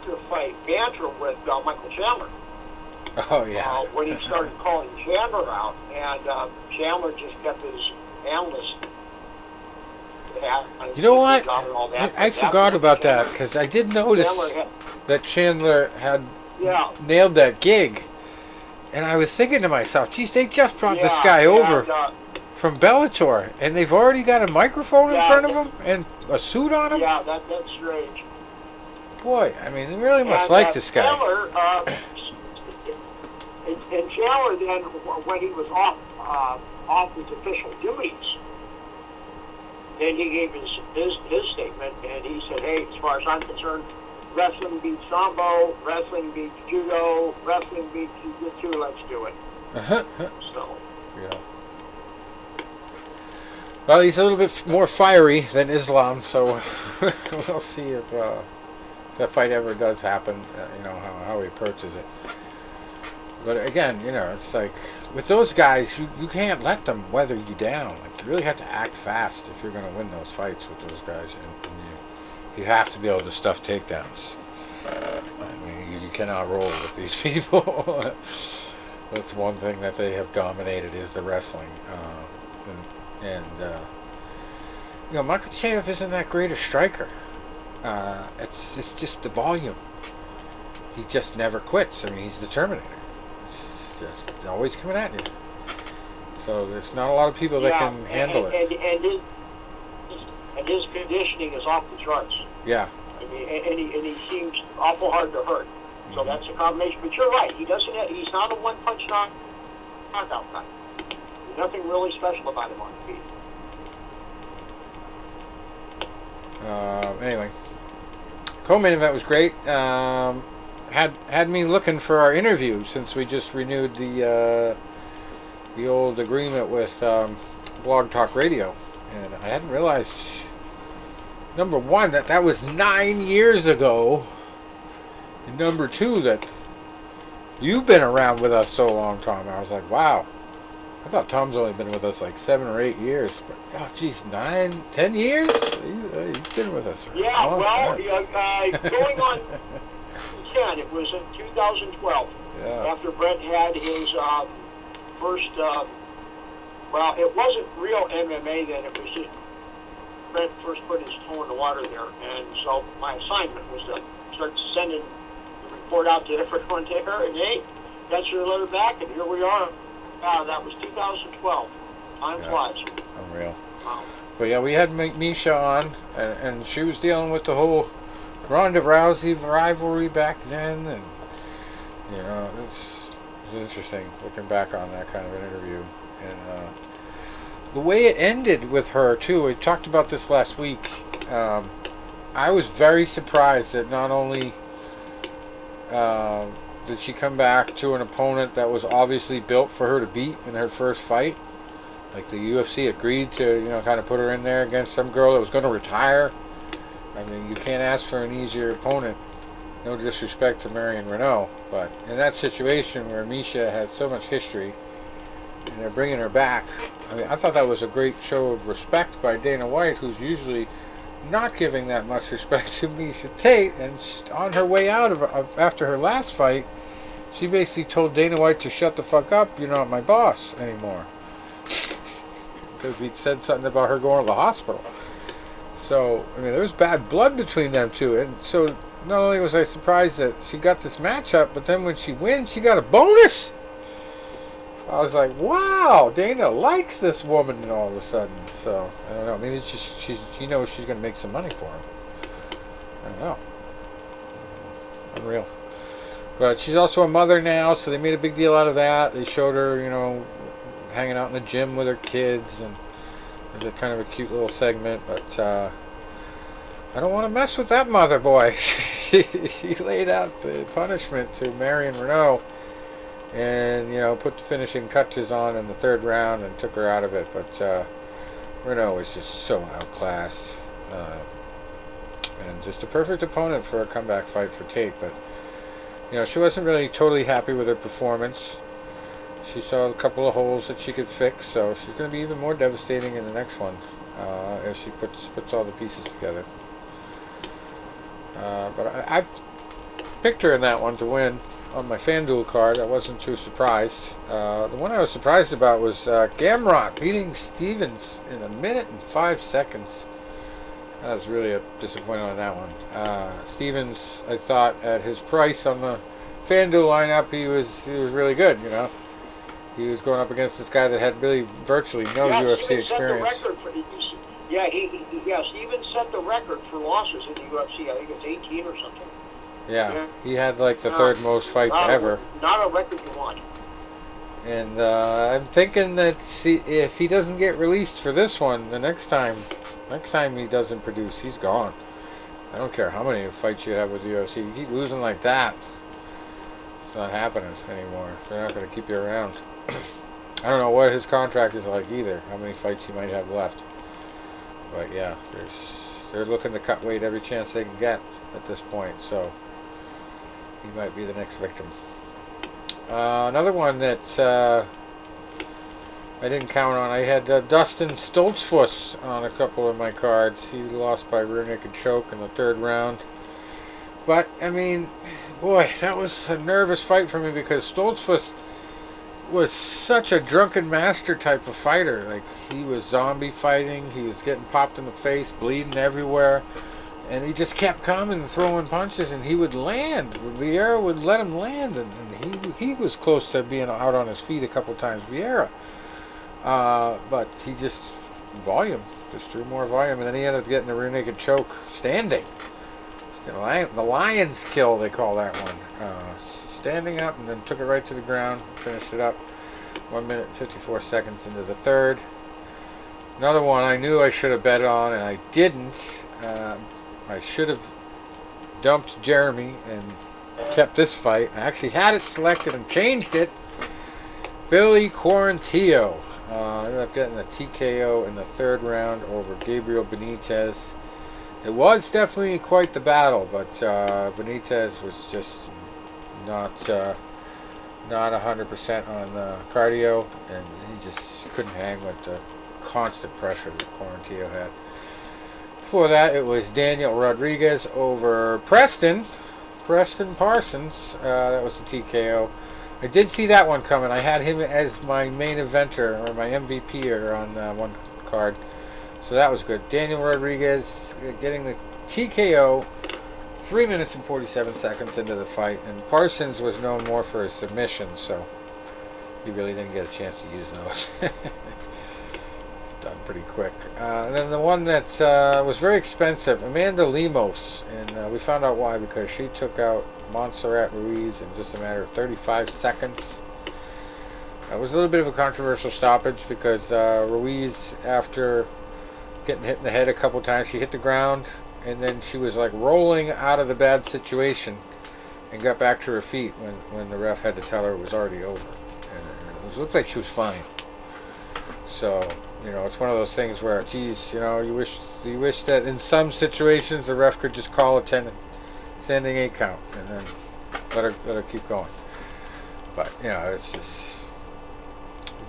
C: to the fight, banter with Michael Chandler.
A: Oh, yeah.
C: When he started calling Chandler out, and Chandler just kept his analyst.
A: You know what? I forgot about that, because I did notice that Chandler had nailed that gig. And I was thinking to myself, geez, they just brought this guy over from Bellator, and they've already got a microphone in front of him and a suit on him?
C: Yeah, that's strange.
A: Boy, I mean, they really must like this guy.
C: Chandler, and Chandler then, when he was off his official duties, then he gave his statement, and he said, hey, as far as I'm concerned, wrestling beats Sambo, wrestling beats Judo, wrestling beats Jiu-Jitsu, let's do it. So.
A: Yeah. Well, he's a little bit more fiery than Islam, so we'll see if that fight ever does happen. How he approaches it. But again, it's like with those guys, you can't let them weather you down. Like you really have to act fast if you're going to win those fights with those guys, and you have to be able to stuff takedowns. I mean, you cannot roll with these people. That's one thing that they have dominated is the wrestling. Makchaev isn't that great a striker. It's just the volume. He just never quits. I mean, he's the Terminator. It's just always coming at you. So there's not a lot of people that can handle it.
C: And his conditioning is off the charts.
A: Yeah.
C: I mean, and he seems awful hard to hurt. So
A: Mm-hmm.
C: that's a combination. But you're right. He's not a one-punch knockout guy. There's nothing really special about him on the feet.
A: Anyway, co-main event was great. Had me looking for our interview since we just renewed the old agreement with Blog Talk Radio, and I hadn't realized, number one, that was 9 years ago, and number two, that you've been around with us so long, Tom. I was like, wow. I thought Tom's only been with us like 7 or 8 years, but oh, geez, 9, 10 years? He's been with us for a long time.
C: Going on 10, it was in 2012.
A: Yeah.
C: After Brent had his first, well, it wasn't real MMA then, it was just Brent first put his toe in the water there, and so my assignment was to start sending the report out to everyone there, and hey, got your letter back, and here we are. That was 2012. Time flies.
A: Unreal.
C: Wow.
A: But yeah, we had Misha on, and she was dealing with the whole Ronda Rousey rivalry back then, and it's interesting looking back on that kind of an interview, and the way it ended with her too. We talked about this last week. I was very surprised that not only did she come back to an opponent that was obviously built for her to beat in her first fight. Like the UFC agreed to, kind of put her in there against some girl that was going to retire. I mean, you can't ask for an easier opponent. No disrespect to Marion Renault, but in that situation where Misha has so much history and they're bringing her back, I mean, I thought that was a great show of respect by Dana White, who's usually not giving that much respect to Misha Tate. And on her way out after her last fight, she basically told Dana White to shut the fuck up. You're not my boss anymore. Because he'd said something about her going to the hospital. So, I mean, there was bad blood between them two. And so, not only was I surprised that she got this matchup, but then when she wins, she got a bonus. I was like, wow, Dana likes this woman, and all of a sudden. So, I don't know. Maybe it's just she knows she's going to make some money for him. I don't know. Unreal. But she's also a mother now, so they made a big deal out of that. They showed her, hanging out in the gym with her kids, and there's a kind of a cute little segment. But I don't want to mess with that mother, boy. She laid out the punishment to Marion Renault, and put the finishing touches on in the third round and took her out of it. But Renault was just so outclassed, and just a perfect opponent for a comeback fight for Tate. But she wasn't really totally happy with her performance. She saw a couple of holes that she could fix, so she's going to be even more devastating in the next one as she puts all the pieces together. But I picked her in that one to win on my FanDuel card. I wasn't too surprised. The one I was surprised about was Gamrot beating Stevens in 1 minute and 5 seconds. I was really disappointed on that one. Stevens, I thought at his price on the FanDuel lineup, he was really good. He was going up against this guy that had really virtually no UFC experience.
C: Stevens set the record for losses in the UFC. I think it's 18 or something.
A: Yeah, he had like the third most fights ever.
C: Not a record you want.
A: And I'm thinking that if he doesn't get released for this one, the next time he doesn't produce, he's gone. I don't care how many fights you have with the UFC. You keep losing like that, it's not happening anymore. They're not going to keep you around. I don't know what his contract is like either, how many fights he might have left. But yeah, they're looking to cut weight every chance they can get at this point. So he might be the next victim. Another one that I didn't count on. I had Dustin Stoltzfus on a couple of my cards. He lost by rear naked choke in the third round. But, I mean, boy, that was a nervous fight for me because Stoltzfus was such a drunken master type of fighter. Like, he was zombie fighting. He was getting popped in the face, bleeding everywhere. And he just kept coming and throwing punches, and he would land. Vieira would let him land, and he was close to being out on his feet a couple times, Vieira. But he just threw more volume, and then he ended up getting a rear naked choke standing. The lion's kill, they call that one. Standing up, and then took it right to the ground, finished it up 1 minute and 54 seconds into the third. Another one I knew I should have bet on, and I didn't. I should have dumped Jeremy and kept this fight. I actually had it selected and changed it. Billy Quarantillo ended up getting a TKO in the third round over Gabriel Benitez. It was definitely quite the battle, but Benitez was just not 100% on cardio, and he just couldn't hang with the constant pressure that Quarantillo had. Before that, it was Daniel Rodriguez over Preston Parsons. That was the TKO. I did see that one coming. I had him as my main eventer, or my MVP on one card. So that was good. Daniel Rodriguez getting the TKO 3 minutes and 47 seconds into the fight. And Parsons was known more for his submissions, so he really didn't get a chance to use those. It's done pretty quick. And then the one that was very expensive, Amanda Lemos. And we found out why, because she took out Montserrat Ruiz in just a matter of 35 seconds. It was a little bit of a controversial stoppage because Ruiz, after getting hit in the head a couple times, she hit the ground, and then she was like rolling out of the bad situation and got back to her feet when the ref had to tell her it was already over. And it looked like she was fine. So, it's one of those things where, geez, you wish that in some situations the ref could just call a 10 standing 8 count and then let her keep going. But it's just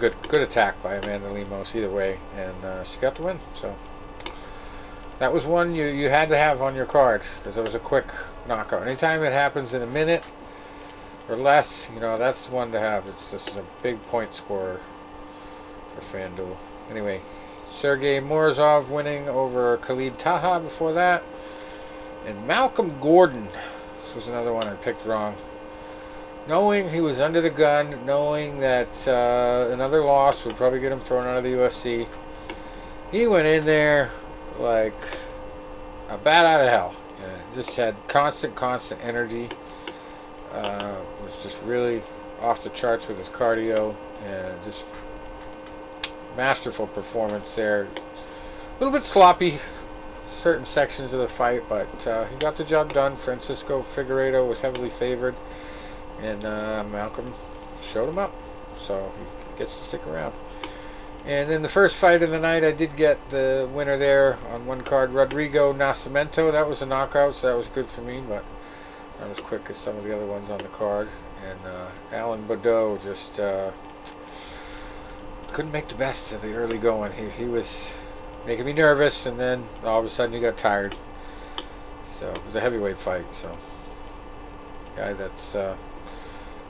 A: good attack by Amanda Lemos either way, and she got the win. So that was one you had to have on your card because it was a quick knockout. Anytime it happens in a minute or less, that's one to have. It's just a big point scorer for FanDuel. Anyway, Sergey Morozov winning over Khalid Taha before that. And Malcolm Gordon, this was another one I picked wrong. Knowing he was under the gun, knowing that another loss would probably get him thrown out of the UFC, he went in there like a bat out of hell. Just had constant energy. Was just really off the charts with his cardio, and just masterful performance there. A little bit sloppy certain sections of the fight, but he got the job done. Francisco Figueiredo was heavily favored, and Malcolm showed him up, so he gets to stick around. And in the first fight of the night, I did get the winner there on one card, Rodrigo Nascimento. That was a knockout, so that was good for me, but not as quick as some of the other ones on the card. And Alan Baudot just couldn't make the best of the early going. He was making me nervous, and then all of a sudden he got tired. So it was a heavyweight fight. So guy that's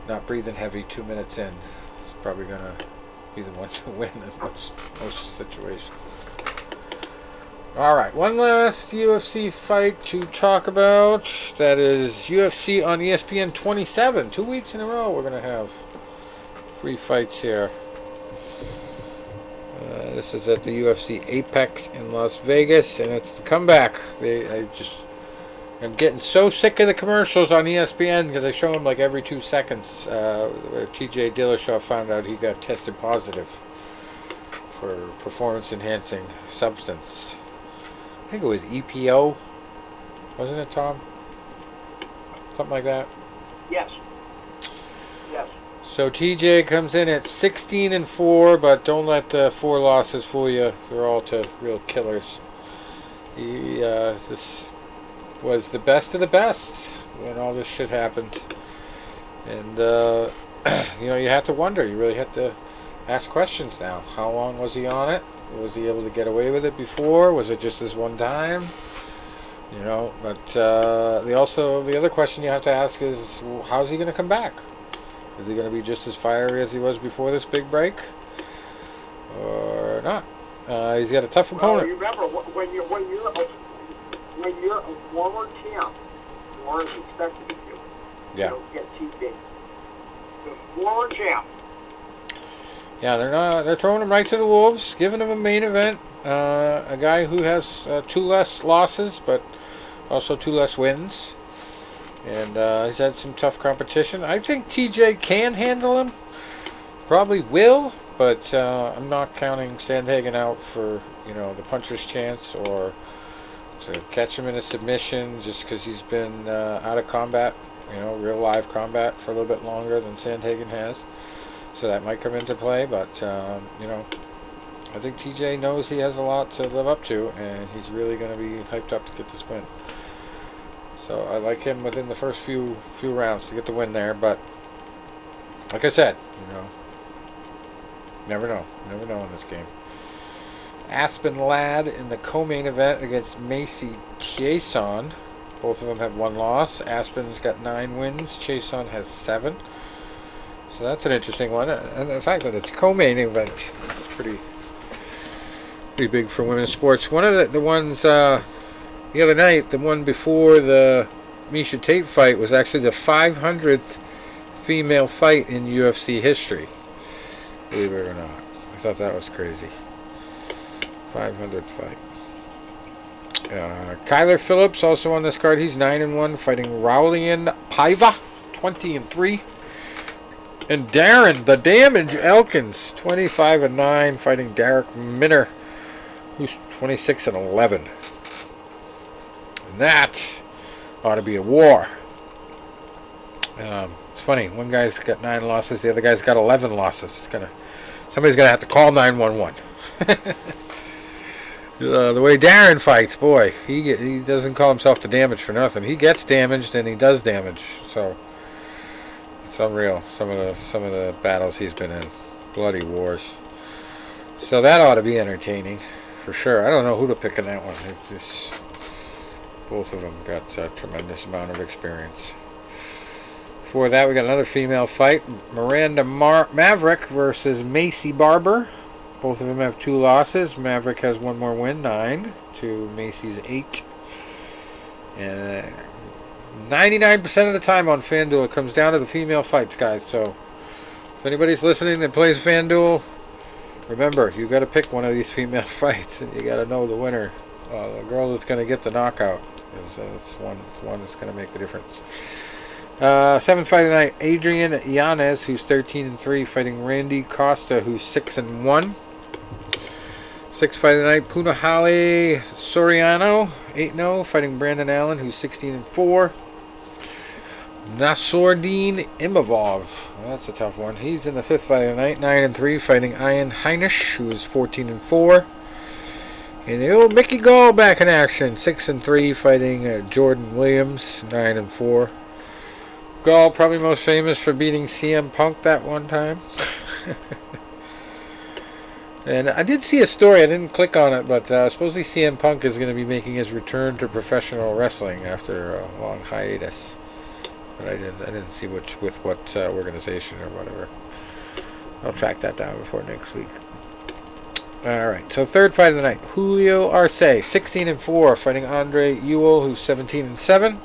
A: not breathing heavy 2 minutes in is probably gonna be the one to win in most situations. All right, one last UFC fight to talk about. That is UFC on ESPN 27. 2 weeks in a row we're gonna have free fights here. This is at the UFC Apex in Las Vegas, and it's the comeback. I'm getting so sick of the commercials on ESPN because they show them like every 2 seconds. Where TJ Dillashaw found out he got tested positive for performance-enhancing substance. I think it was EPO, wasn't it, Tom? Something like that.
C: Yes.
A: So TJ comes in at 16-4, but don't let the 4 losses fool you. They're all to real killers. He this was the best of the best when all this shit happened. And, you have to wonder. You really have to ask questions now. How long was he on it? Was he able to get away with it before? Was it just this one time? But the other question you have to ask is, how's he going to come back? Is he going to be just as fiery as he was before this big break? Or not? He's got a tough opponent.
C: Well, remember, when you're a former champ, you aren't expected to do it.
A: Yeah.
C: You don't get TV. The former champ.
A: Yeah, they're throwing him right to the wolves, giving him a main event. A guy who has 2 less losses, but also 2 less wins. And he's had some tough competition. I think TJ can handle him. Probably will, but I'm not counting Sandhagen out for, the puncher's chance or to catch him in a submission just because he's been out of combat, real live combat for a little bit longer than Sandhagen has. So that might come into play, but, I think TJ knows he has a lot to live up to, and he's really going to be hyped up to get this win. So I like him within the first few rounds to get the win there, but like I said, never know in this game. Aspen Ladd in the co-main event against Macy Chiasson. Both of them have 1 loss. Aspen's got 9 wins. Chiasson has 7. So that's an interesting one, and the fact that it's co-main event is pretty big for women's sports. One of the ones the other night, the one before the Miesha Tate fight, was actually the 500th female fight in UFC history. Believe it or not, I thought that was crazy. 500th fight. Kyler Phillips also on this card. He's 9-1, fighting Raulian Paiva, 20-3. And Darren, the Damage Elkins, 25-9, fighting Derek Minner, who's 26-11. And that ought to be a war. It's funny. One guy's got 9 losses. The other guy's got 11 losses. Somebody's gonna have to call 911. The way Darren fights, boy, he doesn't call himself the Damage for nothing. He gets damaged and he does damage. So it's unreal. Some of the battles he's been in, bloody wars. So that ought to be entertaining, for sure. I don't know who to pick in that one. Both of them got a tremendous amount of experience. Before that, we got another female fight. Miranda Maverick versus Macy Barber. Both of them have 2 losses. Maverick has 1 more win, 9 to Macy's 8. And 99% of the time on FanDuel, it comes down to the female fights, guys. So if anybody's listening that plays FanDuel, remember, you got to pick one of these female fights, and you got to know the winner. The girl that's going to get the knockout is one that's going to make the difference. 7th fight of the night, Adrian Yanez, who's 13-3, fighting Randy Costa, who's 6-1. 6th fight of the night, Punahale Soriano, 8-0, fighting Brandon Allen, who's 16-4. Nassourdine Imavov, that's a tough one. He's in the 5th fight of the night, 9-3, fighting Ian Heinisch, who is 14-4. And the old Mickey Gall back in action, 6-3, fighting Jordan Williams, 9-4. Gall probably most famous for beating CM Punk that one time. And I did see a story, I didn't click on it, but supposedly CM Punk is going to be making his return to professional wrestling after a long hiatus. But I didn't see with what organization or whatever. I'll track that down before next week. Alright, so 3rd fight of the night, Julio Arce, 16-4, fighting Andre Ewell, who's 17-7. And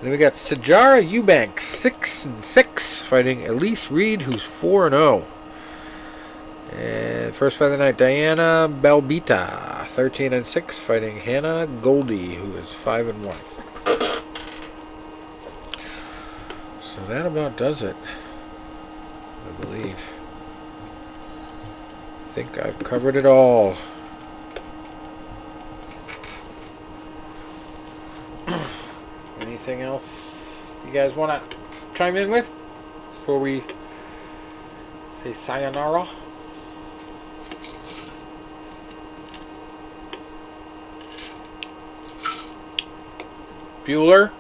A: then we got Sajara Eubanks, 6-6, fighting Elise Reed, who's 4-0. And first fight of the night, Diana Belbita, 13-6, fighting Hannah Goldie, who is 5-1. So that about does it, I believe. I think I've covered it all. Anything else you guys want to chime in with before we say sayonara? Bueller.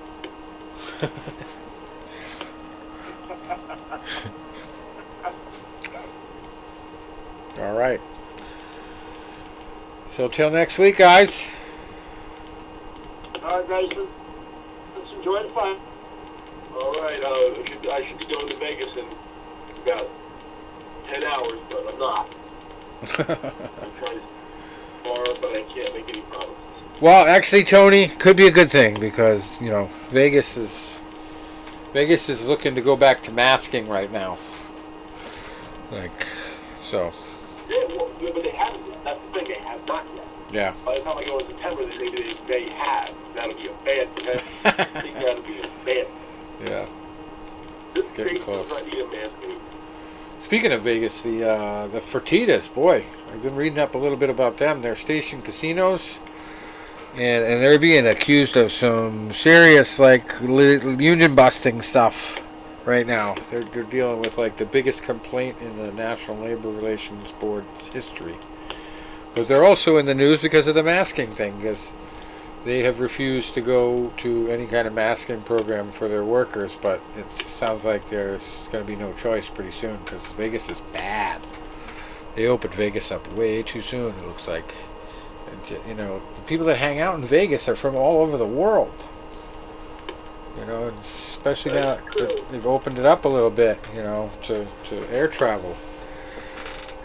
A: All right. So till next week, guys.
C: All right, guys. Let's enjoy the fun.
B: All right. I should be going to Vegas in about 10 hours, but I'm not. I'm trying tomorrow, but I can't make any promises.
A: Well, actually, Tony, could be a good thing because Vegas is looking to go back to masking right now. So.
B: Yeah, well, but they haven't yet. That's the thing. They have not yet.
A: Yeah.
B: By the time I go in September, they have. That'll be a bad thing. I think that'll be a bad thing.
A: Yeah.
B: This
A: getting
B: state
A: close.
B: does not need a mask anymore.
A: Speaking of Vegas, the Fertitas, boy, I've been reading up a little bit about them. They're station casinos, and they're being accused of some serious union busting stuff right now. They're dealing with the biggest complaint in the National Labor Relations Board's history. But they're also in the news because of the masking thing, because they have refused to go to any kind of masking program for their workers, but it sounds like there's going to be no choice pretty soon because Vegas is bad. They opened Vegas up way too soon, it looks like. And, the people that hang out in Vegas are from all over the world. And especially now that they've opened it up a little bit, to air travel.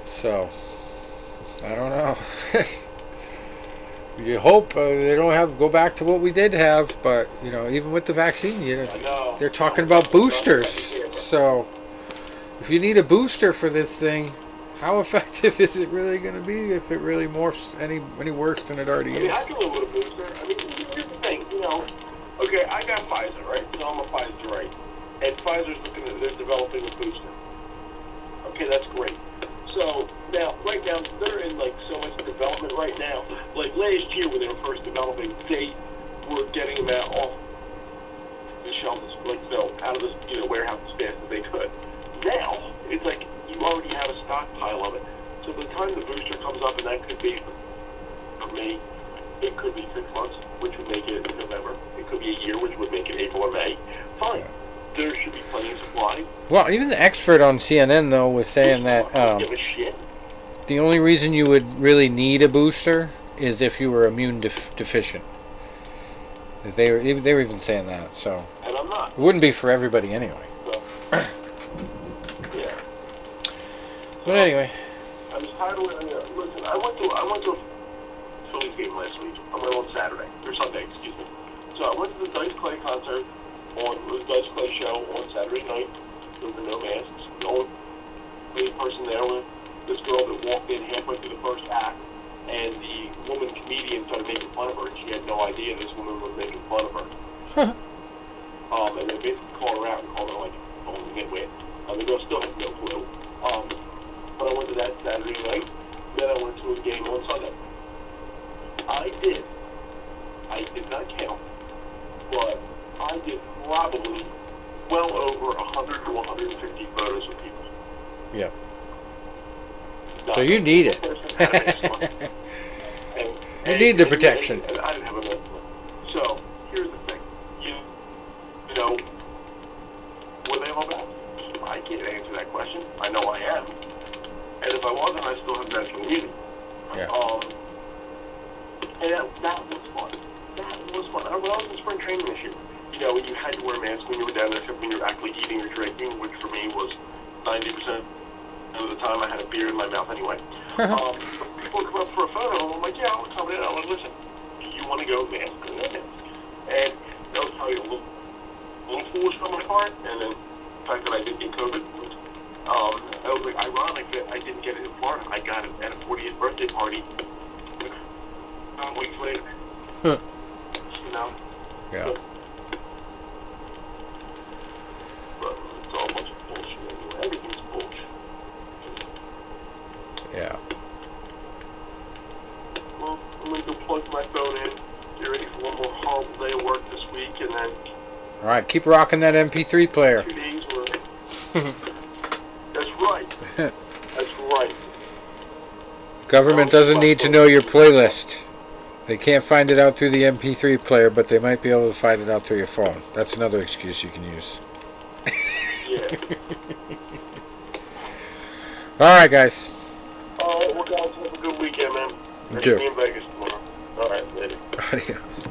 A: So, I don't know. You hope they don't go back to what we did have, but even with the vaccine, they're talking about boosters. So, if you need a booster for this thing, how effective is it really going to be if it really morphs any worse than it already is?
B: I can live with a booster. Here's the thing, Okay, I got Pfizer, right? So I'm a Pfizer, right? And Pfizer's they're developing a booster. Okay, that's great. So right now, they're in so much development right now. Like last year when they were first developing, they were getting them off the shelves, out of the warehouse as fast as they could. Now it's like you already have a stockpile of it. So by the time the booster comes up, and that could be for me, it could be 6 months, which would make it November. It could be a year, which would make it April or May. Fine. There should be plenty of supply.
A: Well, even the expert on CNN, though, was saying that
B: give a shit.
A: The only reason you would really need a booster is if you were immune deficient. They were even saying that, so.
B: And I'm not.
A: It wouldn't be for everybody anyway.
B: So, yeah.
A: But anyway.
B: I'm just tired of it. Listen, I went to a Phillies game last week. I went on Saturday, or Sunday, excuse me. So I went to the Dice Clay concert the Dice Clay show on Saturday night. There were no masks. The only person there was this girl that walked in halfway through the first act, and the woman comedian started making fun of her, and she had no idea this woman was making fun of her. And they basically called her out and called her oh, nitwit. The girl still has no clue. But I went to that Saturday night. Then I went to a game on Sunday. I did not count, but I did probably well over 100 to 150 photos with people.
A: Yep. So you need it. You need the protection.
B: And I didn't have enough. So here's the thing. Were they all bad? I can't answer that question. I know I am. And if I wasn't, I still have national immunity.
A: Yeah.
B: And that was fun. That was fun. When I was in spring training this year, when you had to wear a mask when you were down there, except when you were actually eating or drinking, which for me was 90% of the time I had a beer in my mouth anyway. People come up for a photo, and I'm like, yeah, I'll come in. I'm like, listen, you want to go mask? Go mask. And that was probably a little foolish on my part, and then the fact that I did get COVID was, it was ironic that I didn't get it in Florida. I got it at a 40th birthday party weeks later.
A: Yeah.
B: But it's all a bunch of bullshit anyway. Everything's bullshit.
A: Yeah.
B: Well, I'm going to go plug my phone in. Get ready for one more horrible day of work this week, and then...
A: All right, keep rocking that MP3 player.
B: 2 days where... That's right. That's right.
A: Government doesn't need to know your playlist. They can't find it out through the MP3 player, but they might be able to find it out through your phone. That's another excuse you can use.
B: Yeah.
A: All right, guys.
B: All right, well, guys, have a good weekend, man.
A: You too.
B: Be in Vegas tomorrow. All right, later.
A: Adios.